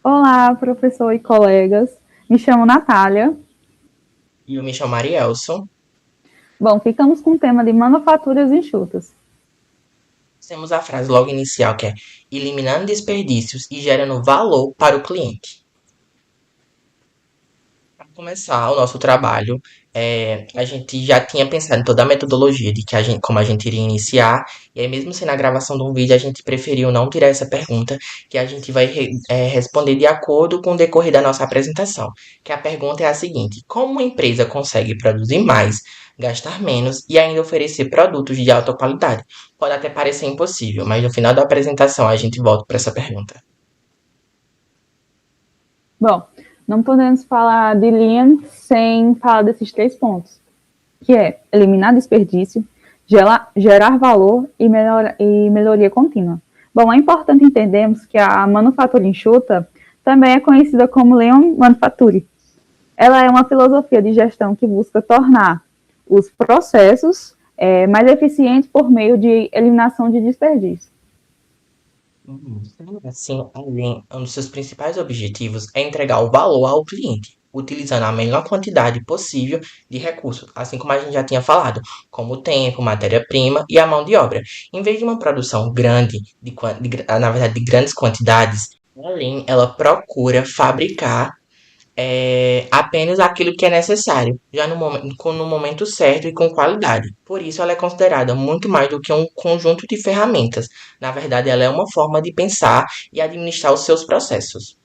Olá, professor e colegas. Me chamo Natália. E eu me chamo Arielson. Bom, ficamos com o tema de manufaturas enxutas. Temos a frase logo inicial que é eliminando desperdícios e gerando valor para o cliente. Para começar o nosso trabalho, a gente já tinha pensado em toda a metodologia de que como a gente iria iniciar, e aí mesmo sendo a gravação de um vídeo, a gente preferiu não tirar essa pergunta, que a gente vai responder de acordo com o decorrer da nossa apresentação. Que a pergunta é a seguinte: como uma empresa consegue produzir mais, gastar menos e ainda oferecer produtos de alta qualidade? Pode até parecer impossível, mas no final da apresentação a gente volta para essa pergunta. Bom, não podemos falar de Lean sem falar desses três pontos, que é eliminar desperdício, gerar valor e melhoria contínua. Bom, é importante entendermos que a manufatura enxuta também é conhecida como Lean Manufacturing. Ela é uma filosofia de gestão que busca tornar os processos mais eficientes por meio de eliminação de desperdício. Sendo assim, um dos seus principais objetivos é entregar o valor ao cliente, utilizando a menor quantidade possível de recursos, assim como a gente já tinha falado, como o tempo, matéria-prima e a mão de obra. Em vez de uma produção grande, na verdade, de grandes quantidades, a Lean, ela procura fabricar apenas aquilo que é necessário, já no momento certo e com qualidade. Por isso, ela é considerada muito mais do que um conjunto de ferramentas. Na verdade, ela é uma forma de pensar e administrar os seus processos.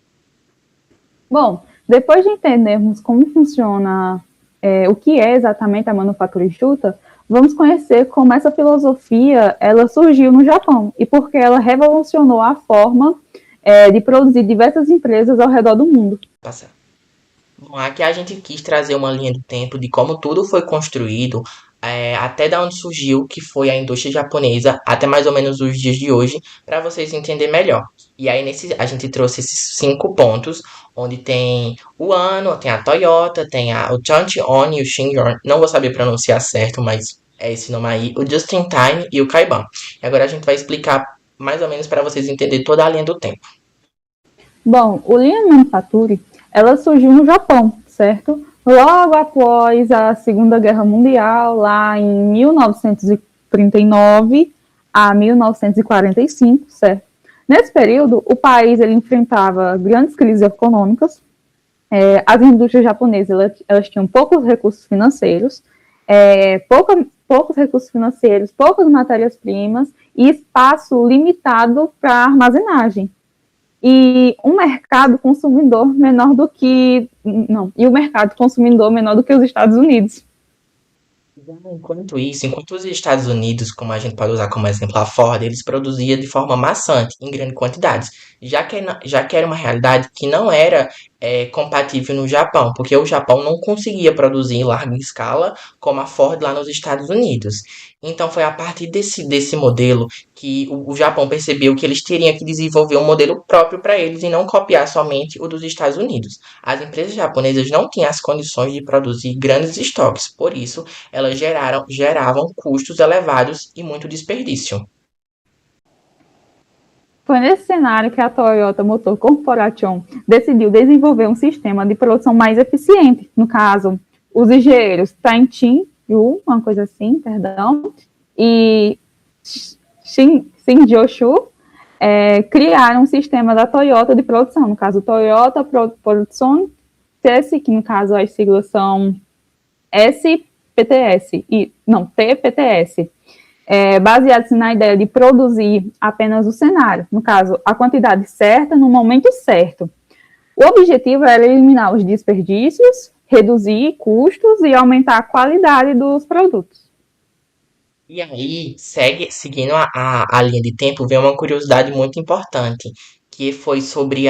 Bom, depois de entendermos como funciona, o que é exatamente a manufatura enxuta, vamos conhecer como essa filosofia ela surgiu no Japão e porque ela revolucionou a forma de produzir diversas empresas ao redor do mundo. Passar. Bom, aqui a gente quis trazer uma linha do tempo de como tudo foi construído, até da onde surgiu, que foi a indústria japonesa, até mais ou menos os dias de hoje, para vocês entenderem melhor. E aí a gente trouxe esses 5 pontos, onde tem o ano, tem a Toyota, tem o Chanchion e o Shinyon, não vou saber pronunciar certo, mas é esse nome aí, o Just in Time e o Kaiban. E agora a gente vai explicar mais ou menos para vocês entenderem toda a linha do tempo. Bom, o Lean Manufacturing ela surgiu no Japão, certo? Logo após a Segunda Guerra Mundial, lá em 1939 a 1945, certo? Nesse período, o país ele enfrentava grandes crises econômicas. As indústrias japonesas elas tinham poucos recursos financeiros, poucos recursos financeiros, poucas matérias-primas e espaço limitado para armazenagem e um mercado consumidor menor do que não, e o mercado consumidor menor do que os Estados Unidos. Enquanto isso, enquanto os Estados Unidos, como a gente pode usar como exemplo a Ford, eles produziam de forma maçante, em grandes quantidades, já que era uma realidade que não era compatível no Japão, porque o Japão não conseguia produzir em larga escala como a Ford lá nos Estados Unidos. Então foi a partir desse modelo que o Japão percebeu que eles teriam que desenvolver um modelo próprio para eles e não copiar somente o dos Estados Unidos. As empresas japonesas não tinham as condições de produzir grandes estoques, por isso elas geravam custos elevados e muito desperdício. Foi nesse cenário que a Toyota Motor Corporation decidiu desenvolver um sistema de produção mais eficiente. No caso, os engenheiros Taintin Yu, uma coisa assim, perdão, e Shinjoshu criaram um sistema da Toyota de produção. No caso, Toyota Production TS, que no caso as siglas são SPTS, não, TPTS, baseados na ideia de produzir apenas o cenário, no caso, a quantidade certa no momento certo. O objetivo era eliminar os desperdícios, reduzir custos e aumentar a qualidade dos produtos. E aí, seguindo a linha de tempo, vem uma curiosidade muito importante, que foi sobre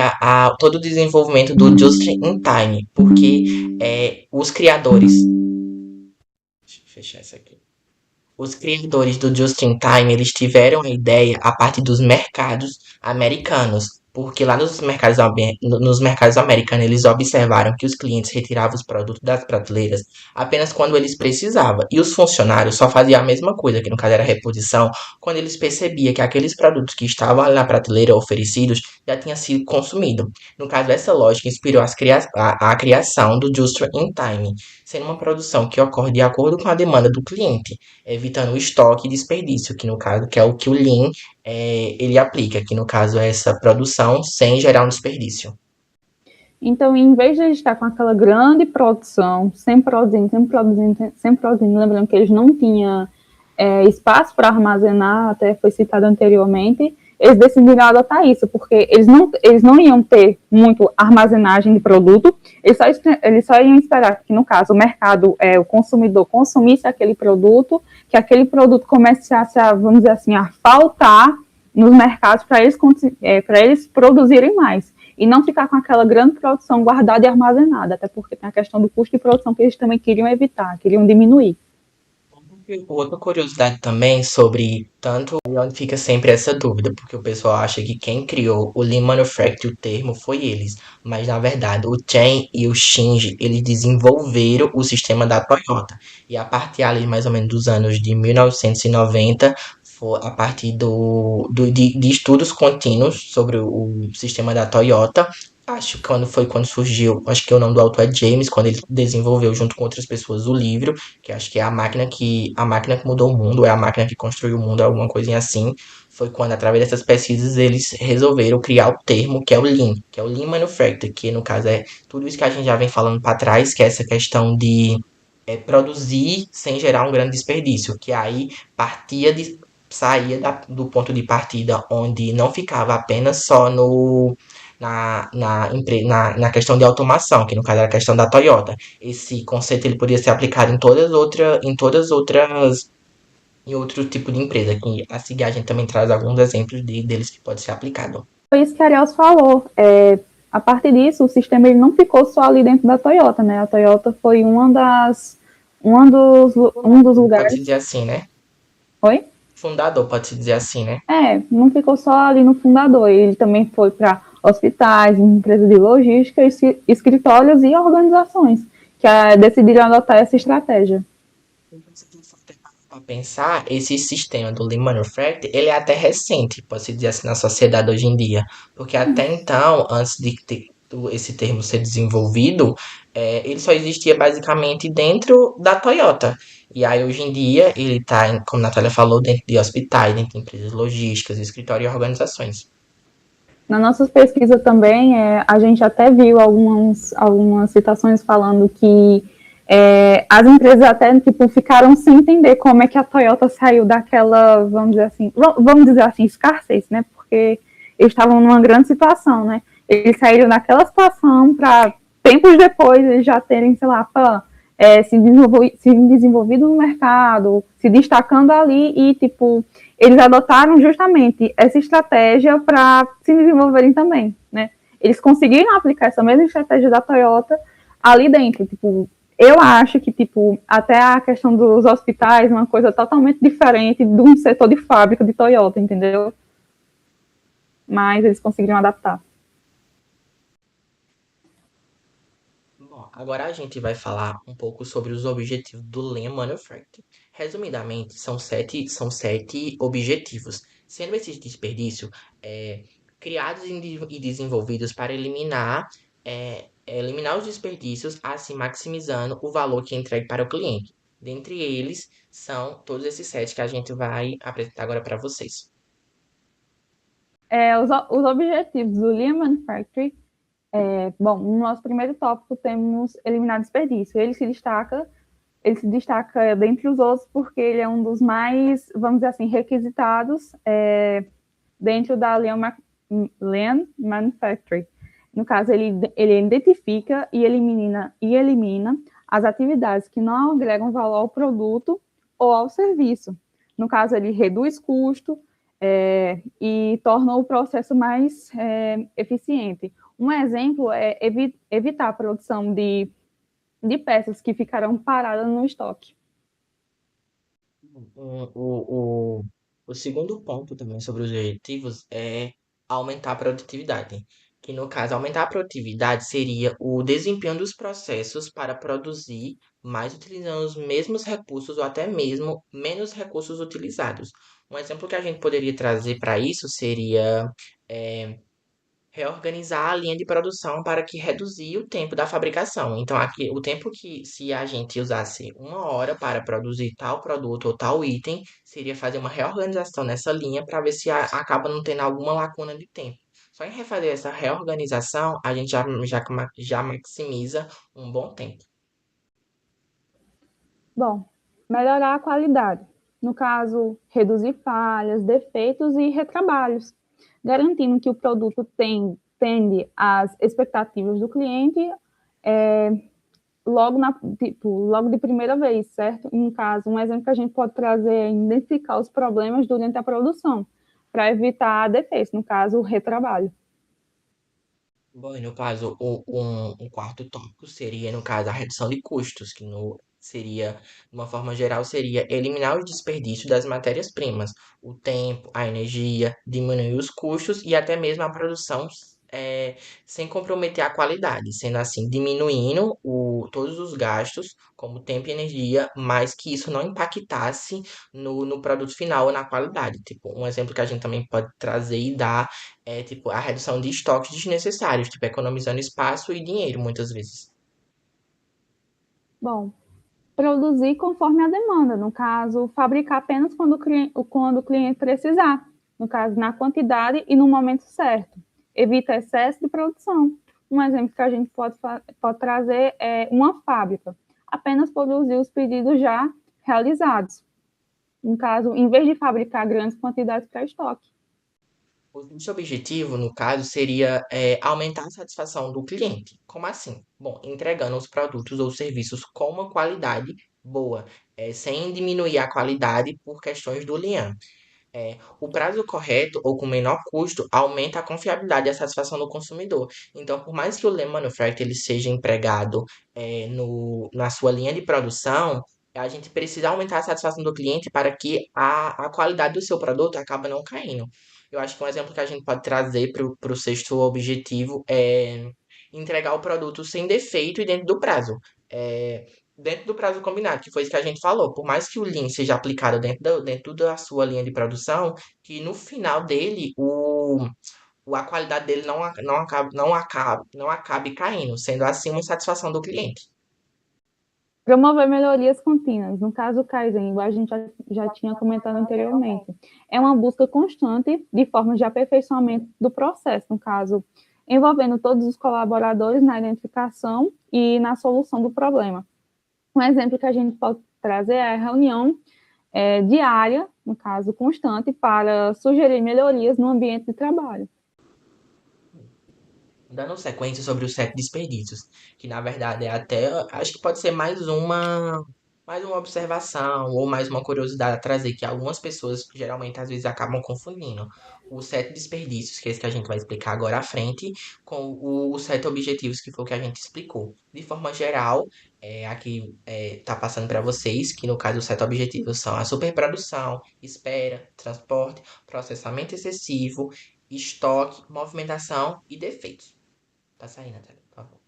todo o desenvolvimento do Just in Time, porque os criadores. Deixa eu fechar isso aqui. Os criadores do Just in Time, eles tiveram a ideia a partir dos mercados americanos. porque lá nos mercados americanos eles observaram que os clientes retiravam os produtos das prateleiras apenas quando eles precisavam, e os funcionários só faziam a mesma coisa, que no caso era reposição, quando eles percebiam que aqueles produtos que estavam ali na prateleira oferecidos já tinham sido consumidos. No caso, essa lógica inspirou a criação do Just in Time, sendo uma produção que ocorre de acordo com a demanda do cliente, evitando o estoque e desperdício, que no caso que é o que o Lean ele aplica, que no caso é essa produção sem gerar um desperdício. Então, em vez de a gente estar com aquela grande produção, sempre produzindo, lembrando que eles não tinham espaço para armazenar, até foi citado anteriormente, eles decidiram adotar isso, porque eles não iam ter muito armazenagem de produto, eles só iam esperar que, no caso, o mercado, o consumidor consumisse aquele produto, que aquele produto começasse a, vamos dizer assim, a faltar nos mercados para eles produzirem mais e não ficar com aquela grande produção guardada e armazenada, até porque tem a questão do custo de produção que eles também queriam evitar, queriam diminuir. Outra curiosidade também sobre tanto onde fica sempre essa dúvida, porque o pessoal acha que quem criou o Lean Manufacturing, o termo, foi eles, mas na verdade o Chen e o Shinji, eles desenvolveram o sistema da Toyota, e a partir ali mais ou menos dos anos de 1990, foi a partir de estudos contínuos sobre o sistema da Toyota. Acho que quando surgiu, acho que o nome do autor é James, quando ele desenvolveu junto com outras pessoas o livro, que acho que é a máquina que mudou o mundo, é a máquina que construiu o mundo, alguma coisinha assim. Foi quando, através dessas pesquisas, eles resolveram criar o termo que é o Lean Manufacturing, que no caso é tudo isso que a gente já vem falando para trás, que é essa questão de produzir sem gerar um grande desperdício, que aí saía do ponto de partida onde não ficava apenas só na questão de automação, que no caso era a questão da Toyota. Esse conceito ele poderia ser aplicado em outro tipo de empresa, que a seguir a gente também traz alguns exemplos deles que pode ser aplicado. Foi isso que a Ariel falou. A partir disso, o sistema ele não ficou só ali dentro da Toyota, né? A Toyota foi um dos Pode-se lugares. dizer assim, né? Oi? Fundador, pode-se dizer assim, né? Não ficou só ali no fundador, ele também foi para hospitais, empresas de logística, escritórios e organizações que decidiram adotar essa estratégia. Para pensar, esse sistema do Lean Manufacturing, ele é até recente, pode-se dizer assim, na sociedade hoje em dia. Porque até então, antes de esse termo ser desenvolvido, ele só existia basicamente dentro da Toyota. E aí, hoje em dia, ele está, como a Natália falou, dentro de hospitais, dentro de empresas logísticas, escritórios e organizações. Na nossa pesquisa também, a gente até viu algumas citações falando que as empresas até tipo, ficaram sem entender como é que a Toyota saiu daquela, vamos dizer assim, escassez, né? Porque eles estavam numa grande situação, né? Eles saíram daquela situação para tempos depois eles já terem, sei lá, se desenvolvido no mercado, se destacando ali e, tipo, eles adotaram justamente essa estratégia para se desenvolverem também, né? Eles conseguiram aplicar essa mesma estratégia da Toyota ali dentro, tipo, eu acho que, tipo, até a questão dos hospitais é uma coisa totalmente diferente de um setor de fábrica de Toyota, entendeu? Mas eles conseguiram adaptar. Bom, agora a gente vai falar um pouco sobre os objetivos do Lean Manufacturing. Resumidamente, são sete objetivos, sendo esses desperdícios criados e desenvolvidos para eliminar os desperdícios, assim maximizando o valor que é entregue para o cliente. Dentre eles, são todos esses sete que a gente vai apresentar agora para vocês. Os objetivos do Lean Manufacturing, bom, no nosso primeiro tópico temos eliminar desperdício. Ele se destaca dentre os outros porque ele é um dos mais, vamos dizer assim, requisitados dentro da Lean Manufacturing. No caso, ele identifica e elimina as atividades que não agregam valor ao produto ou ao serviço. No caso, ele reduz custo e torna o processo mais eficiente. Um exemplo é evitar a produção de peças que ficarão paradas no estoque. O segundo ponto também sobre os objetivos é aumentar a produtividade. Que no caso, aumentar a produtividade seria o desempenho dos processos para produzir mais utilizando os mesmos recursos ou até mesmo menos recursos utilizados. Um exemplo que a gente poderia trazer para isso seria eh, reorganizar a linha de produção para que reduzir o tempo da fabricação. Então, aqui, o tempo que, se a gente usasse 1 hora para produzir tal produto ou tal item, seria fazer uma reorganização nessa linha para ver se acaba não tendo alguma lacuna de tempo. Só em refazer essa reorganização, a gente já maximiza um bom tempo. Bom, melhorar a qualidade. No caso, reduzir falhas, defeitos e retrabalhos, garantindo que o produto tende às expectativas do cliente é, logo de primeira vez, certo? No caso, um exemplo que a gente pode trazer é identificar os problemas durante a produção, para evitar defeitos, no caso, o retrabalho. Bom, e no caso, um quarto tópico seria, no caso, a redução de custos, que seria, de uma forma geral, seria eliminar os desperdícios das matérias-primas, o tempo, a energia, diminuir os custos e até mesmo a produção, sem comprometer a qualidade, sendo assim, diminuindo todos os gastos, como tempo e energia, mas que isso não impactasse no produto final ou na qualidade. Tipo, um exemplo que a gente também pode trazer e dar tipo, a redução de estoques desnecessários, tipo, economizando espaço e dinheiro, muitas vezes. Bom, produzir conforme a demanda, no caso, fabricar apenas quando o cliente precisar, no caso, na quantidade e no momento certo. Evita excesso de produção. Um exemplo que a gente pode trazer é uma fábrica, apenas produzir os pedidos já realizados. No caso, em vez de fabricar grandes quantidades para estoque. O nosso objetivo, no caso, seria aumentar a satisfação do cliente. Como assim? Bom, entregando os produtos ou serviços com uma qualidade boa, sem diminuir a qualidade por questões do Lian. O prazo correto ou com menor custo aumenta a confiabilidade e a satisfação do consumidor. Então, por mais que o Lean Manufacturing ele seja empregado na sua linha de produção, a gente precisa aumentar a satisfação do cliente para que a qualidade do seu produto acabe não caindo. Eu acho que um exemplo que a gente pode trazer para o sexto objetivo é entregar o produto sem defeito e dentro do prazo. É, dentro do prazo combinado, que foi isso que a gente falou. Por mais que o Lean seja aplicado dentro da sua linha de produção, que no final dele, a qualidade dele não acabe caindo, sendo assim uma satisfação do cliente. Promover melhorias contínuas. No caso, o Kaizen, igual a gente já tinha comentado anteriormente, é uma busca constante de formas de aperfeiçoamento do processo, no caso, envolvendo todos os colaboradores na identificação e na solução do problema. Um exemplo que a gente pode trazer é a reunião diária, no caso, constante, para sugerir melhorias no ambiente de trabalho. Dando sequência sobre os sete desperdícios, que na verdade é até, acho que pode ser mais uma observação ou mais uma curiosidade a trazer, que algumas pessoas geralmente às vezes acabam confundindo os sete desperdícios, que é esse que a gente vai explicar agora à frente, com os sete objetivos, que foi o que a gente explicou. De forma geral, aqui tá passando para vocês que no caso os sete objetivos são a superprodução, espera, transporte, processamento excessivo, estoque, movimentação e defeitos. Tá saindo, Natália, por favor.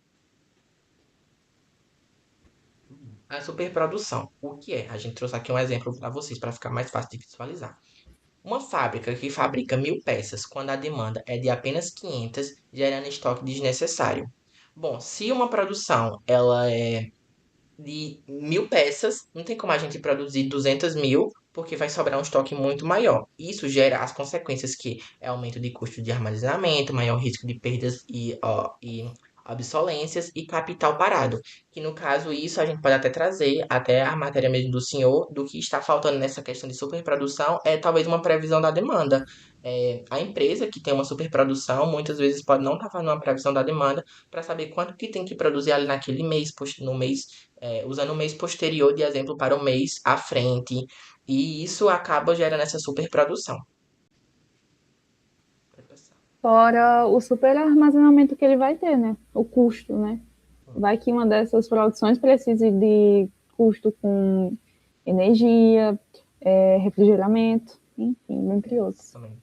A superprodução. O que é? A gente trouxe aqui um exemplo para vocês, para ficar mais fácil de visualizar. Uma fábrica que fabrica 1.000 peças quando a demanda é de apenas 500, gerando estoque desnecessário. Bom, se uma produção ela é de 1.000 peças, não tem como a gente produzir 200.000, porque vai sobrar um estoque muito maior. Isso gera as consequências que é aumento de custo de armazenamento, maior risco de perdas e obsolências e capital parado. Que no caso isso a gente pode até trazer até a matéria mesmo do senhor, do que está faltando nessa questão de superprodução é talvez uma previsão da demanda. A empresa que tem uma superprodução muitas vezes pode não estar fazendo uma previsão da demanda para saber quanto que tem que produzir ali naquele mês, no mês usando o mês posterior de exemplo para o mês à frente, e isso acaba gerando essa superprodução. Fora o super armazenamento que ele vai ter, né? O custo, né? Vai que uma dessas produções precise de custo com energia, refrigeramento, enfim, entre outros. Também.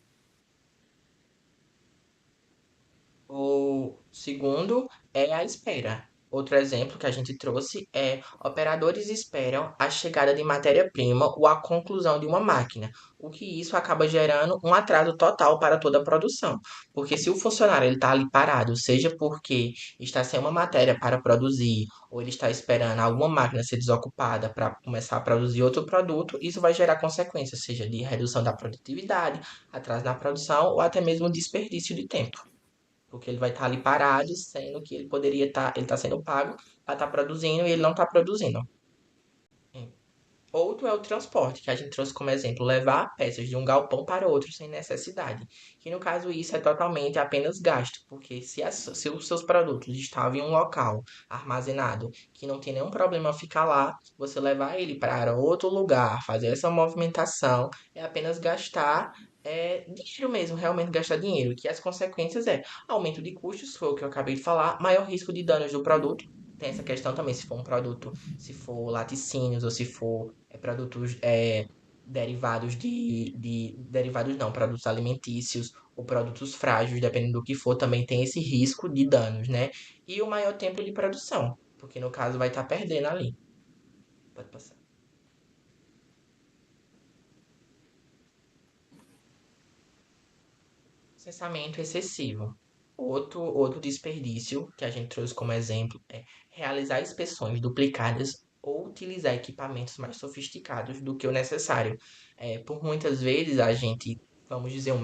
segundo é a espera. Outro exemplo que a gente trouxe é operadores esperam a chegada de matéria-prima ou a conclusão de uma máquina, o que isso acaba gerando um atraso total para toda a produção. Porque se o funcionário ele está ali parado, seja porque está sem uma matéria para produzir, ou ele está esperando alguma máquina ser desocupada para começar a produzir outro produto, isso vai gerar consequências, seja de redução da produtividade, atraso na produção ou até mesmo desperdício de tempo. Porque ele vai estar ali parado, sendo que ele poderia estar, ele está sendo pago para estar produzindo e ele não está produzindo. Outro é o transporte, que a gente trouxe como exemplo, levar peças de um galpão para outro sem necessidade. Que no caso isso é totalmente apenas gasto, porque se os seus produtos estavam em um local armazenado que não tem nenhum problema ficar lá, você levar ele para outro lugar, fazer essa movimentação, é apenas gastar dinheiro mesmo, realmente gastar dinheiro. Que as consequências é aumento de custos, foi o que eu acabei de falar, maior risco de danos do produto. Tem essa questão também, se for um produto, se for laticínios ou se for produtos derivados derivados não, produtos alimentícios ou produtos frágeis, dependendo do que for, também tem esse risco de danos, né? E o maior tempo de produção, porque no caso vai estar perdendo ali. Pode passar. Processamento excessivo. Outro desperdício que a gente trouxe como exemplo é realizar inspeções duplicadas ou utilizar equipamentos mais sofisticados do que o necessário. Por muitas vezes a gente, vamos dizer, um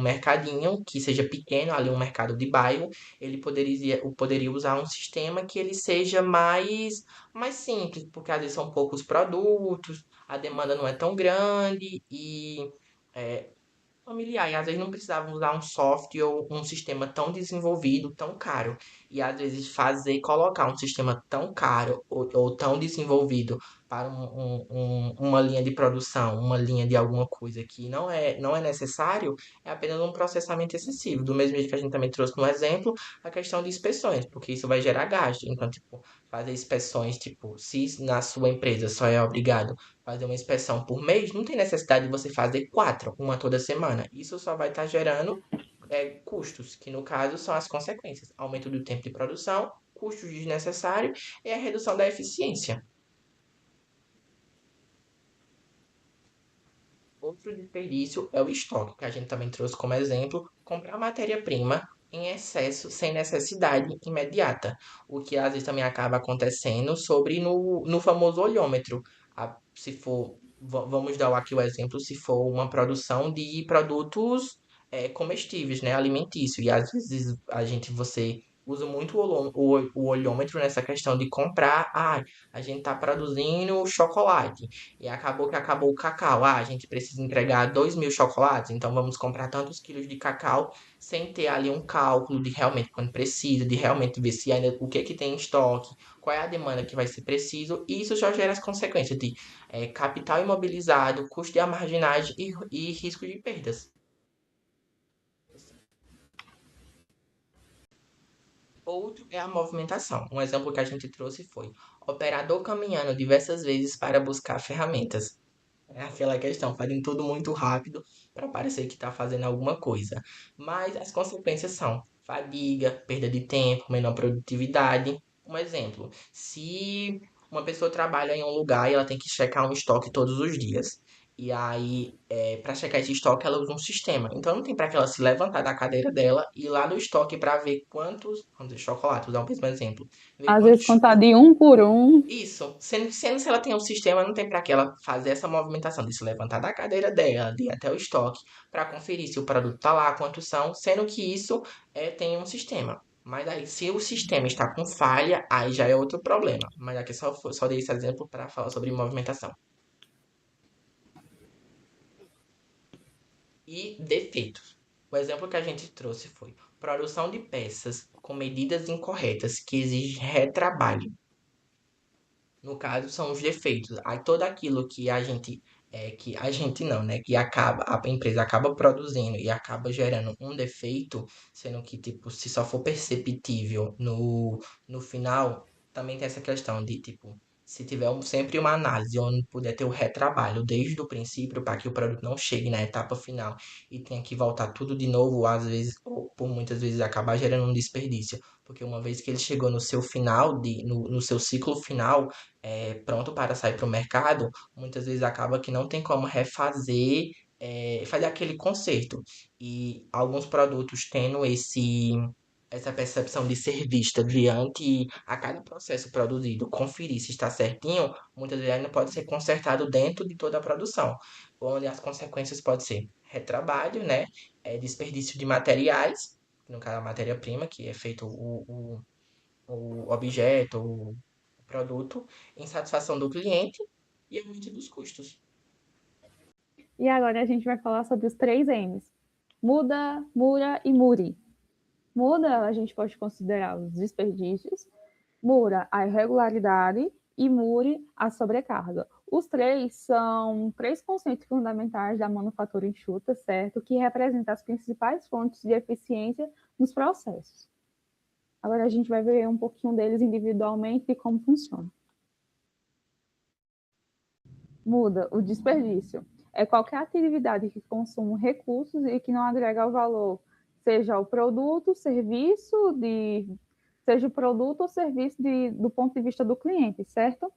mercadinho que seja pequeno, ali um mercado de bairro, ele poderia usar um sistema que ele seja mais simples, porque às vezes são poucos produtos, a demanda não é tão grande e é, familiar, e às vezes não precisavam usar um software ou um sistema tão desenvolvido, tão caro. E às vezes colocar um sistema tão caro ou tão desenvolvido para uma linha de produção, uma linha de alguma coisa que não é necessário, é apenas um processamento excessivo. Do mesmo jeito que a gente também trouxe no exemplo, a questão de inspeções, porque isso vai gerar gasto. Então, tipo, fazer inspeções, tipo, se na sua empresa só é obrigado fazer uma inspeção por mês, não tem necessidade de você fazer quatro, uma toda semana. Isso só vai estar gerando custos, que no caso são as consequências. Aumento do tempo de produção, custos desnecessários e a redução da eficiência. Outro desperdício é o estoque, que a gente também trouxe como exemplo, comprar matéria-prima em excesso sem necessidade imediata, o que às vezes também acaba acontecendo sobre no famoso olhômetro. Se for, vamos dar aqui o exemplo, se for uma produção de produtos comestíveis, né, alimentícios, e às vezes você usa muito o olhômetro nessa questão de comprar, a gente está produzindo chocolate. E acabou o cacau. A gente precisa entregar 2.000 chocolates, então vamos comprar tantos quilos de cacau sem ter ali um cálculo de realmente quando precisa, de realmente ver se ainda o que que tem em estoque, qual é a demanda que vai ser preciso. E isso já gera as consequências de capital imobilizado, custo de armazenagem e risco de perdas. Outro é a movimentação. Um exemplo que a gente trouxe foi operador caminhando diversas vezes para buscar ferramentas. É aquela questão, fazem tudo muito rápido para parecer que está fazendo alguma coisa. Mas as consequências são fadiga, perda de tempo, menor produtividade. Um exemplo, se uma pessoa trabalha em um lugar e ela tem que checar um estoque todos os dias. E aí, para checar esse estoque, ela usa um sistema. Então, não tem para que ela se levantar da cadeira dela e ir lá no estoque para ver quantos, vamos dizer, chocolate, vou dar um mesmo exemplo. Ver Às vezes quantos contar de um por um. isso, sendo se ela tem um sistema, não tem para que ela fazer essa movimentação de se levantar da cadeira dela, de ir até o estoque, para conferir se o produto tá lá, quantos são, sendo que isso tem um sistema. Mas aí, se o sistema está com falha, aí já é outro problema. Mas aqui só dei esse exemplo para falar sobre movimentação. E defeitos. O exemplo que a gente trouxe foi produção de peças com medidas incorretas que exigem retrabalho. No caso, são os defeitos. Aí todo aquilo que a gente não, né? Que a empresa acaba produzindo e acaba gerando um defeito, sendo que, tipo, se só for perceptível no final, também tem essa questão de, tipo, Se tiver sempre uma análise onde puder ter o retrabalho desde o princípio para que o produto não chegue na etapa final e tenha que voltar tudo de novo, às vezes, ou por muitas vezes acabar gerando um desperdício, porque uma vez que ele chegou no seu final, no seu ciclo final, pronto para sair para o mercado, muitas vezes acaba que não tem como refazer, fazer aquele conserto. E alguns produtos tendo essa percepção de ser vista diante a cada processo produzido, conferir se está certinho, muitas vezes ainda pode ser consertado dentro de toda a produção, onde as consequências podem ser retrabalho, né, desperdício de materiais, no caso a matéria-prima, que é feito o objeto, o produto, insatisfação do cliente e aumento dos custos. E agora a gente vai falar sobre os três M's. Muda, Mura e Muri. Muda, a gente pode considerar os desperdícios, Mura, a irregularidade e Muri, a sobrecarga. Os três são três conceitos fundamentais da manufatura enxuta, certo? Que representam as principais fontes de eficiência nos processos. Agora a gente vai ver um pouquinho deles individualmente e como funciona. Muda, o desperdício. É qualquer atividade que consuma recursos e que não agrega ao valor, seja o produto, serviço seja o produto ou serviço do ponto de vista do cliente, certo?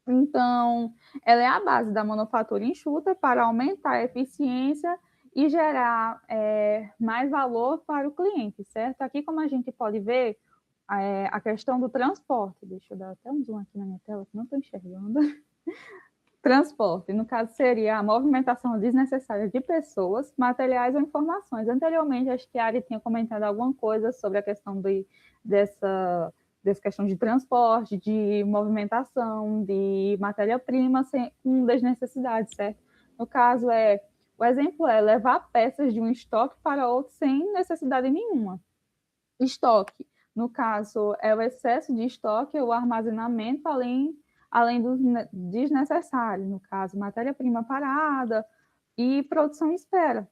Então, ela é a base da manufatura enxuta para aumentar a eficiência e gerar mais valor para o cliente, certo? Aqui, como a gente pode ver, a questão do transporte. Deixa eu dar até um zoom aqui na minha tela, que não estou enxergando. Transporte, no caso, seria a movimentação desnecessária de pessoas, materiais ou informações. Anteriormente, acho que a Ari tinha comentado alguma coisa sobre a questão dessa questão de transporte, de movimentação, de matéria-prima com desnecessidade, certo? No caso, o exemplo é levar peças de um estoque para outro sem necessidade nenhuma. Estoque, no caso, é o excesso de estoque ou armazenamento além do desnecessário, no caso, matéria-prima parada e produção em espera.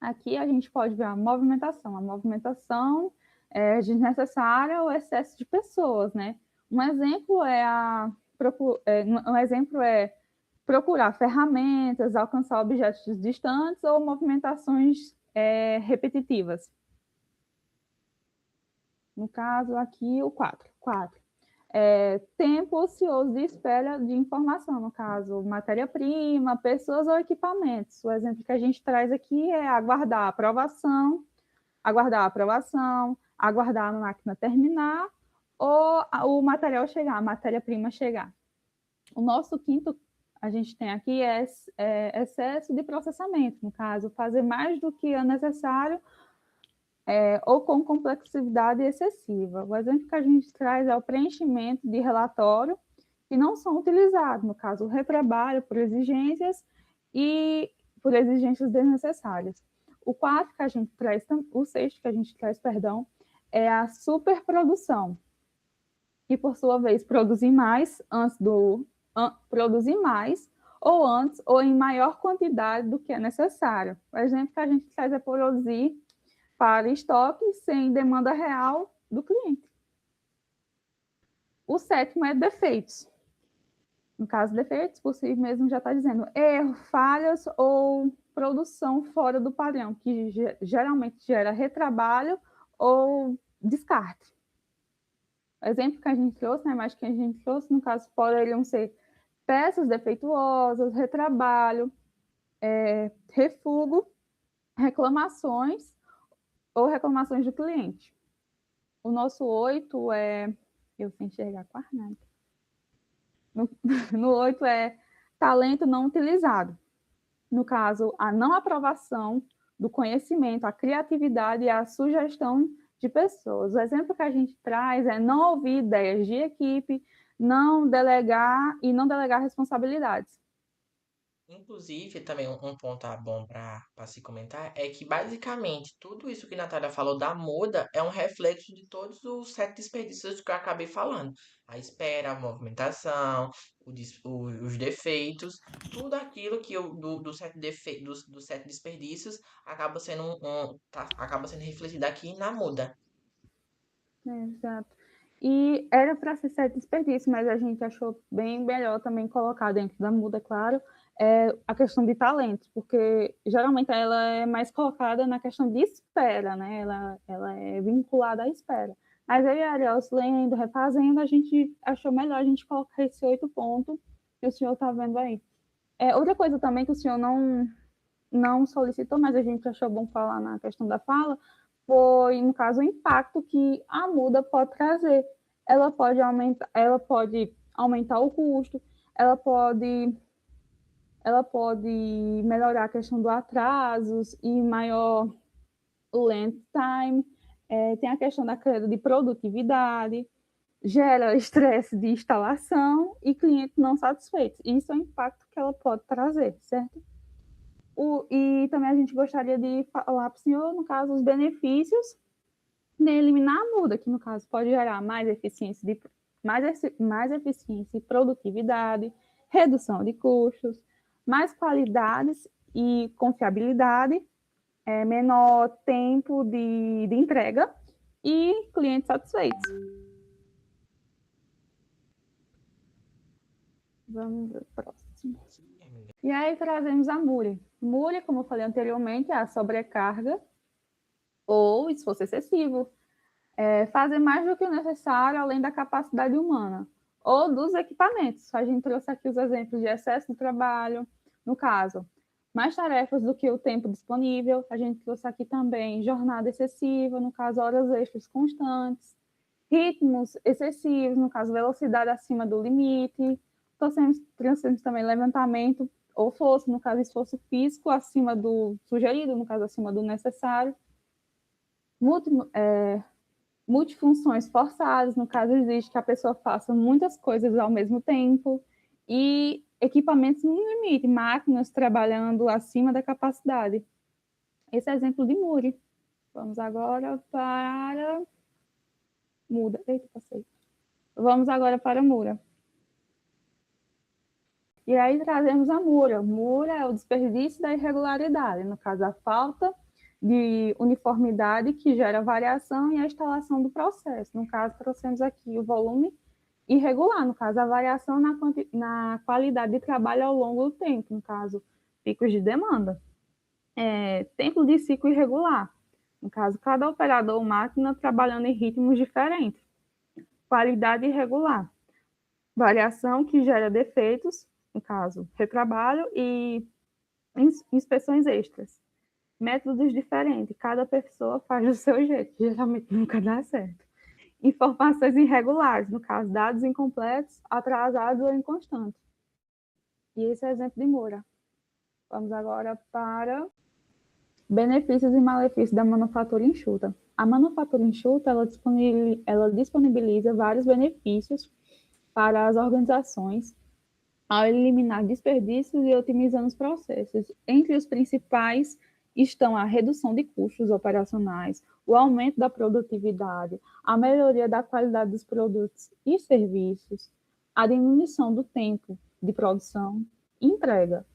Aqui a gente pode ver a movimentação. A movimentação é desnecessária ou excesso de pessoas, né? Um exemplo é procurar ferramentas, alcançar objetos distantes ou movimentações repetitivas. No caso, aqui o 4. Tempo ocioso de espera de informação, no caso, matéria-prima, pessoas ou equipamentos. O exemplo que a gente traz aqui é aguardar a máquina terminar ou o material chegar, a matéria-prima chegar. O nosso quinto, a gente tem aqui, é excesso de processamento, no caso, fazer mais do que é necessário ou com complexidade excessiva. O exemplo que a gente traz é o preenchimento de relatório que não são utilizados, no caso, o retrabalho por exigências e por exigências desnecessárias. O sexto que a gente traz, perdão, é a superprodução, que por sua vez produzir mais ou antes ou em maior quantidade do que é necessário. O exemplo que a gente traz é produzir para estoque sem demanda real do cliente. O sétimo é defeitos. No caso, defeitos, por si mesmo já está dizendo erro, falhas ou produção fora do padrão, que geralmente gera retrabalho ou descarte. O exemplo que a gente trouxe, né, mas que a gente trouxe, no caso, poderiam ser peças defeituosas, retrabalho, refugo, reclamações ou reclamações do cliente. O nosso 8 eu sem enxergar quase nada. No 8 é talento não utilizado. No caso, a não aprovação do conhecimento, a criatividade e a sugestão de pessoas. O exemplo que a gente traz é não ouvir ideias de equipe, não delegar responsabilidades. Inclusive, também um ponto bom para se comentar é que basicamente tudo isso que a Natália falou da moda é um reflexo de todos os sete desperdícios que eu acabei falando. A espera, a movimentação, os defeitos, tudo aquilo que dos sete desperdícios acaba sendo acaba sendo refletido aqui na moda. Exato. E era para ser certo desperdício, mas a gente achou bem melhor também colocar dentro da muda, claro, a questão de talentos, porque geralmente ela é mais colocada na questão de espera, né? Ela é vinculada à espera. Mas eu e a Ariel, lendo, refazendo, a gente achou melhor a gente colocar esse 8 pontos que o senhor está vendo aí. Outra coisa também que o senhor não solicitou, mas a gente achou bom falar na questão da fala, foi, no caso, o impacto que a muda pode trazer. Ela pode aumentar o custo, ela pode, ela pode melhorar a questão do atrasos e maior length time, tem a questão da queda de produtividade, gera estresse de instalação e clientes não satisfeitos. Isso é o impacto que ela pode trazer, certo? E também a gente gostaria de falar para o senhor, no caso, os benefícios de eliminar a muda, que no caso pode gerar mais eficiência e produtividade, redução de custos, mais qualidades e confiabilidade, menor tempo de entrega e clientes satisfeitos. Vamos ver o próximo. E aí trazemos a MURI. MURI, como eu falei anteriormente, é a sobrecarga ou esforço excessivo, fazer mais do que o necessário além da capacidade humana, ou dos equipamentos. A gente trouxe aqui os exemplos de excesso de trabalho, no caso, mais tarefas do que o tempo disponível. A gente trouxe aqui também jornada excessiva, no caso, horas extras constantes, ritmos excessivos, no caso, velocidade acima do limite. Trouxemos também levantamento ou força, no caso, esforço físico acima do sugerido, no caso, acima do necessário. Multifunções forçadas, no caso, existe que a pessoa faça muitas coisas ao mesmo tempo, e equipamentos no limite, máquinas trabalhando acima da capacidade. Esse é exemplo de Muri. Vamos agora para. Muda. Eita, passei. Vamos agora para Mura. E aí trazemos a Mura. Mura é o desperdício da irregularidade, no caso, a falta de uniformidade que gera variação e a instalação do processo. No caso, trouxemos aqui o volume irregular, no caso, a variação na qualidade de trabalho ao longo do tempo, no caso, picos de demanda. Tempo de ciclo irregular, no caso, cada operador ou máquina trabalhando em ritmos diferentes. Qualidade irregular, variação que gera defeitos, no caso, retrabalho e inspeções extras. Métodos diferentes, cada pessoa faz do seu jeito, geralmente nunca dá certo. Informações irregulares, no caso, dados incompletos, atrasados ou inconstantes. E esse é o exemplo de Moura. Vamos agora para benefícios e malefícios da manufatura enxuta. A manufatura enxuta, ela disponibiliza vários benefícios para as organizações ao eliminar desperdícios e otimizando os processos. Entre os principais estão a redução de custos operacionais, o aumento da produtividade, a melhoria da qualidade dos produtos e serviços, a diminuição do tempo de produção e entrega,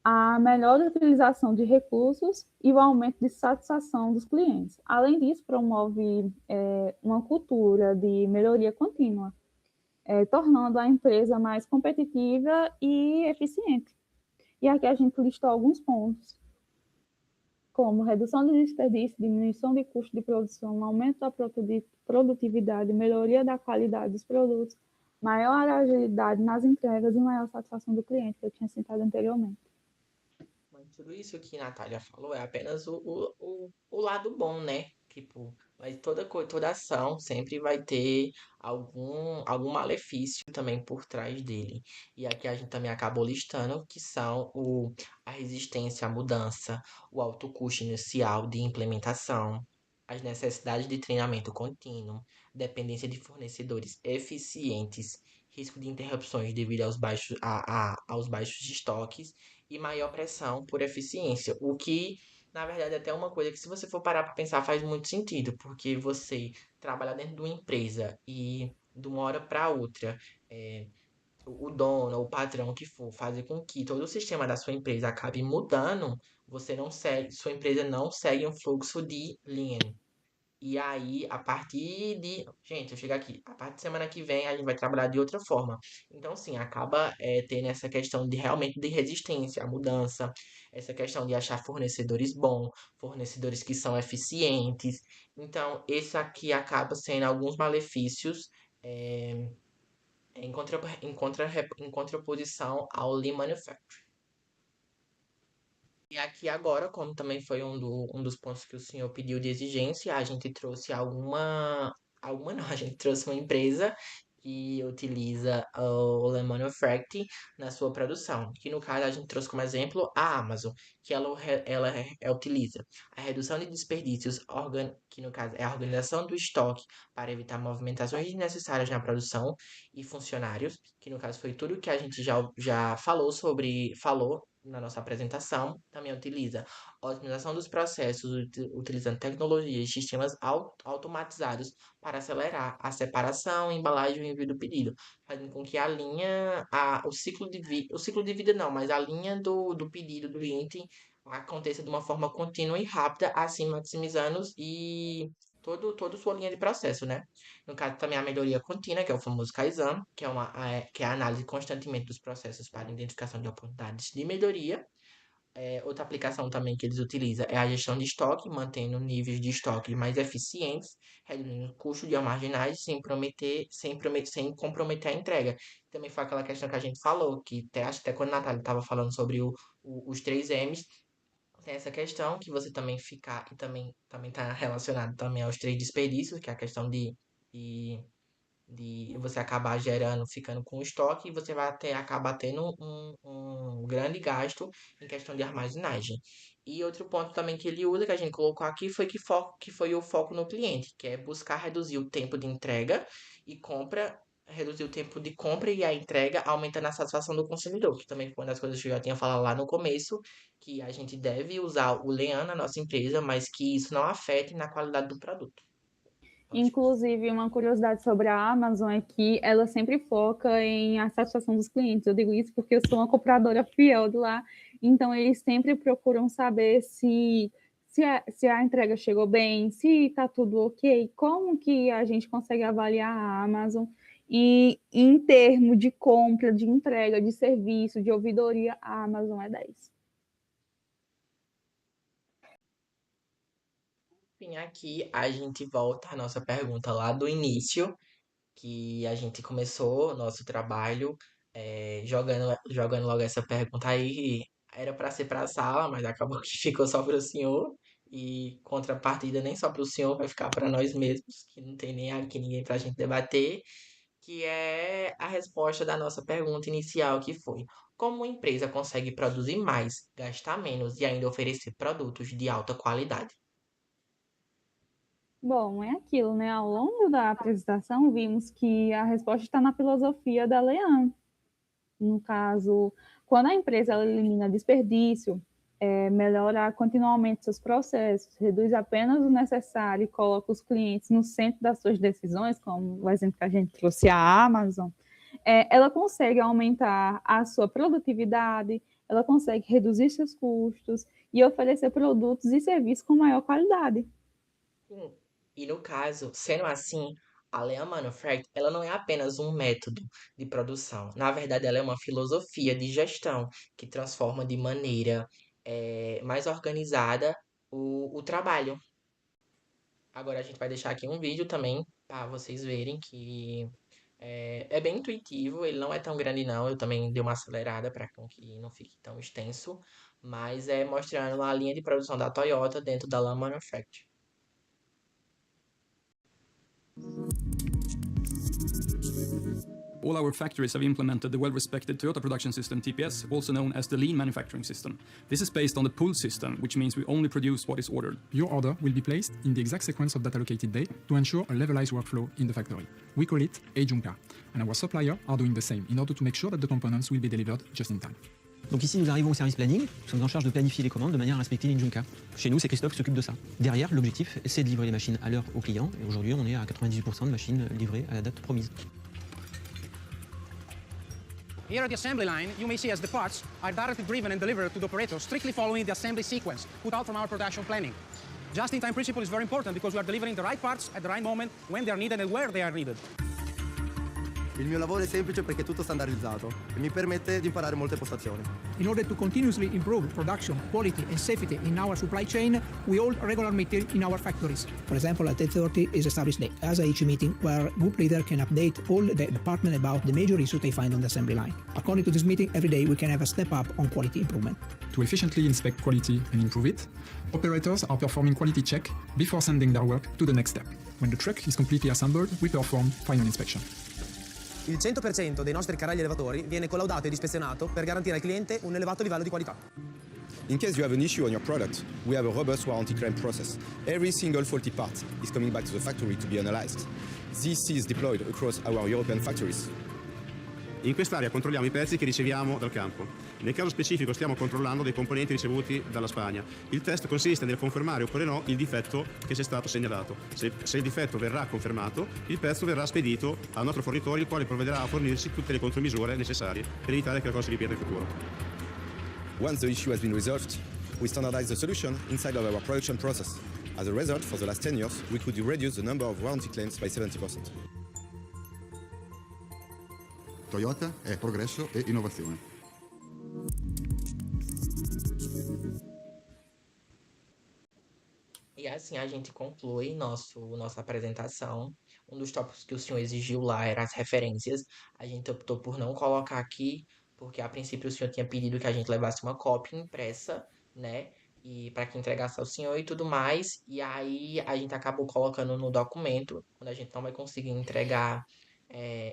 a melhor utilização de recursos e o aumento de satisfação dos clientes. Além disso, promove uma cultura de melhoria contínua, tornando a empresa mais competitiva e eficiente. E aqui a gente listou alguns pontos, como redução de desperdício, diminuição de custo de produção, aumento da produtividade, melhoria da qualidade dos produtos, maior agilidade nas entregas e maior satisfação do cliente, que eu tinha citado anteriormente. Mas tudo isso que a Natália falou é apenas o lado bom, né? Tipo, mas toda ação sempre vai ter algum malefício também por trás dele. E aqui a gente também acabou listando que são a resistência à mudança, o alto custo inicial de implementação, as necessidades de treinamento contínuo, dependência de fornecedores eficientes, risco de interrupções devido aos baixos estoques e maior pressão por eficiência. O que, na verdade, é até uma coisa que, se você for parar para pensar, faz muito sentido, porque você trabalhar dentro de uma empresa e de uma hora para outra, o dono, o patrão que for, fazer com que todo o sistema da sua empresa acabe mudando, você não segue, sua empresa não segue um fluxo de lean. E aí, a partir de. Gente, eu chego aqui. A partir de semana que vem, a gente vai trabalhar de outra forma. Então, sim, acaba tendo essa questão de realmente de resistência à mudança, essa questão de achar fornecedores bons, fornecedores que são eficientes. Então, esse aqui acaba sendo alguns malefícios. eh, em contraposição ao Lean Manufacturing. E aqui agora, como também foi um dos pontos que o senhor pediu de exigência, a gente trouxe alguma não, a gente trouxe uma empresa que utiliza o Lean Manufacturing na sua produção, que no caso a gente trouxe como exemplo a Amazon, que utiliza a redução de desperdícios, que no caso é a organização do estoque para evitar movimentações desnecessárias na produção e funcionários, que no caso foi tudo que a gente já falou na nossa apresentação. Também utiliza a otimização dos processos, utilizando tecnologias e sistemas automatizados para acelerar a separação, embalagem e envio do pedido, fazendo com que o ciclo de vida não, mas a linha do pedido do cliente aconteça de uma forma contínua e rápida, assim maximizando e toda sua linha de processo, né? No caso, também a melhoria contínua, que é o famoso Kaizen, que é a análise constantemente dos processos para identificação de oportunidades de melhoria. Outra aplicação também que eles utilizam é a gestão de estoque, mantendo níveis de estoque mais eficientes, reduzindo o custo de armazenagem sem comprometer a entrega. Também foi aquela questão que a gente falou, que acho que até quando a Natália estava falando sobre os 3 M's, tem essa questão que você também ficar, e também está relacionado também aos 3 desperdícios, que é a questão de de você acabar gerando, ficando com estoque, e você vai acabar tendo um grande gasto em questão de armazenagem. E outro ponto também que ele usa, que a gente colocou aqui, que foi o foco no cliente, que é buscar reduzir o tempo de entrega e compra, reduzir o tempo de compra e a entrega, aumentando a satisfação do consumidor, que também foi uma das coisas que eu já tinha falado lá no começo, que a gente deve usar o Lean na nossa empresa, mas que isso não afete na qualidade do produto. Inclusive, uma curiosidade sobre a Amazon é que ela sempre foca em a satisfação dos clientes. Eu digo isso porque eu sou uma compradora fiel de lá, então eles sempre procuram saber se a entrega chegou bem, se está tudo ok, como que a gente consegue avaliar a Amazon. E em termos de compra, de entrega, de serviço, de ouvidoria, a Amazon é 10. Enfim, aqui a gente volta à nossa pergunta lá do início, que a gente começou o nosso trabalho jogando logo essa pergunta aí. Era para ser para a sala, mas acabou que ficou só para o senhor. E contrapartida nem só para o senhor, vai ficar para nós mesmos, que não tem nem aqui ninguém para a gente debater, que é a resposta da nossa pergunta inicial, que foi: como uma empresa consegue produzir mais, gastar menos e ainda oferecer produtos de alta qualidade? Bom, é aquilo, né? Ao longo da apresentação, vimos que a resposta está na filosofia da Lean. No caso, quando a empresa ela elimina desperdício, melhora continuamente seus processos, reduz apenas o necessário e coloca os clientes no centro das suas decisões, como o exemplo que a gente trouxe, a Amazon, ela consegue aumentar a sua produtividade, ela consegue reduzir seus custos e oferecer produtos e serviços com maior qualidade. Sim. E no caso, sendo assim, a Lean Manufacturing, ela não é apenas um método de produção. Na verdade, ela é uma filosofia de gestão que transforma de maneira mais organizada o trabalho. Agora a gente vai deixar aqui um vídeo também para vocês verem que é bem intuitivo, ele não é tão grande não, eu também dei uma acelerada para que não fique tão extenso, mas é mostrando a linha de produção da Toyota dentro da Lean Manufacturing. All our factories have implemented the well-respected Toyota Production System TPS, also known as the Lean Manufacturing System. This is based on the pull system, which means we only produce what is ordered. Your order will be placed in the exact sequence of that allocated day to ensure a levelized workflow in the factory. We call it Ejunka, and our supplier are doing the same in order to make sure that the components will be delivered just in time. Donc ici, nous arrivons au service planning. Nous sommes en charge de planifier les commandes de manière à respecter l'Injunka. Chez nous, c'est Christophe qui s'occupe de ça. Derrière, l'objectif, c'est de livrer les machines à l'heure aux clients. Et aujourd'hui, on est à 98% de machines livrées à la date promise. Here at the assembly line, you may see as the parts are directly driven and delivered to the operator, strictly following the assembly sequence put out from our production planning. Just-in-time principle is very important because we are delivering the right parts at the right moment, when they are needed and where they are needed. Il mio lavoro è semplice perché è tutto standardizzato e mi permette di imparare molte postazioni. In order to continuously improve production, quality and safety in our supply chain, we hold regular meetings in our factories. For example, at 10:30 is established the ASAICI meeting where group leader can update all the department about the major issues they find on the assembly line. According to this meeting, every day we can have a step up on quality improvement. To efficiently inspect quality and improve it, operators are performing quality check before sending their work to the next step. When the truck is completely assembled, we perform final inspection. Il 100% dei nostri carrelli elevatori viene collaudato ed ispezionato per garantire al cliente un elevato livello di qualità. In case you have an issue on your product, we have a robust warranty claim process. Every single faulty part is coming back to the factory to be analyzed. This is deployed across our European factories. In quest'area controlliamo i pezzi che riceviamo dal campo. Nel caso specifico stiamo controllando dei componenti ricevuti dalla Spagna. Il test consiste nel confermare oppure no il difetto che ci è stato segnalato. Se il difetto verrà confermato, il pezzo verrà spedito al nostro fornitore, il quale provvederà a fornirci tutte le contromisure necessarie per evitare che la cosa si ripeta in futuro. Once the issue has been resolved, we standardize the solution inside of our production process. As a result, for the last 10 years, we could reduce the number of warranty claims by 70%. Toyota è progresso e innovazione. E assim a gente conclui nossa apresentação. Um dos tópicos que o senhor exigiu lá era as referências. A gente optou por não colocar aqui, porque a princípio o senhor tinha pedido que a gente levasse uma cópia impressa, né? E para que entregasse ao senhor e tudo mais. E aí a gente acabou colocando no documento, quando a gente não vai conseguir entregar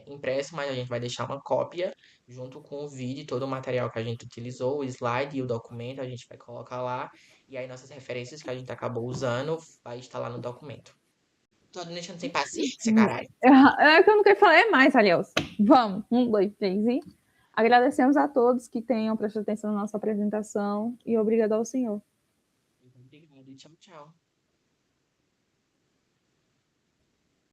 impresso, mas a gente vai deixar uma cópia junto com o vídeo, todo o material que a gente utilizou, o slide e o documento, a gente vai colocar lá. E aí nossas referências que a gente acabou usando vai estar lá no documento. Tô me deixando sem paciência, caralho. É que eu não quero falar mais, aliás. Vamos, 1, 2, 3 e... Agradecemos a todos que tenham prestado atenção na nossa apresentação e obrigado ao senhor. Obrigado e tchau, tchau.